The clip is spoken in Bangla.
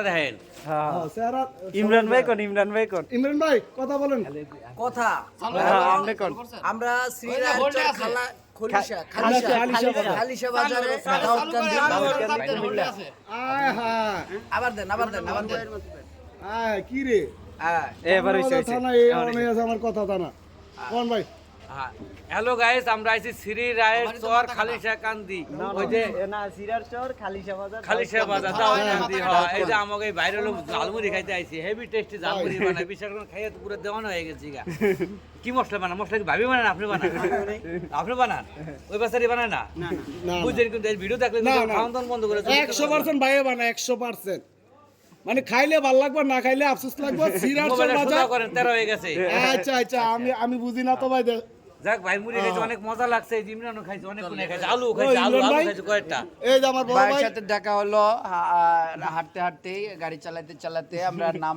দেখেন ইমরান ভাই কথা বলেন। কথা আমরা শ্রীরামচর খালিশা বাজারে আবার দেন কি রে আমার কথা জানা কোন ভাই? হ্যালো গাইস, আমরা আইছি শ্রী রায়ের চর খালিশা কান্দি, ওই যে খালিশা বাজার দাওয়াত কান্দি। হ্যাঁ, এই যে আমাকে বাইরে লোক ঝালমুড়ি খাইতে আইছি, হেভি টেস্টি ঝালমুড়ি বানায়, বিশ্বাস করুন খাইয়ে তো পুরো দেওয়ানো হয়ে গেছে গা। কি মশলা বানান? মশলা কি ভাবি বানান? আপনি বানান? আপনি বানান? ওই বাসারি বানায় না? বুঝছেন, কিন্তু এই ভিডিও দেখলে খাওয়ান দাওয়ান বন্ধ করে 100% ভাইয়ে বানায় 100%। মানে খাইলে ভালো লাগবে, না খাইলে আফসোস লাগবে। সিরাজ বাজার করেন 13 হয়ে গেছে। আচ্ছা আমি বুঝি না তো ভাই। যাক ভাই, মুড়ি খাইছে অনেক মজা লাগছে, জিমরানও খাইছে, অনেক কোনে খাইছে, আলু খাইছে, আলু খাইছে কয়েকটা। এই যে আমার বড় ভাইয়ের ভাই সাথে দেখা হলো হাঁটতে হাঁটতে, গাড়ি চালাতে চালাতে আমরা নামলাম।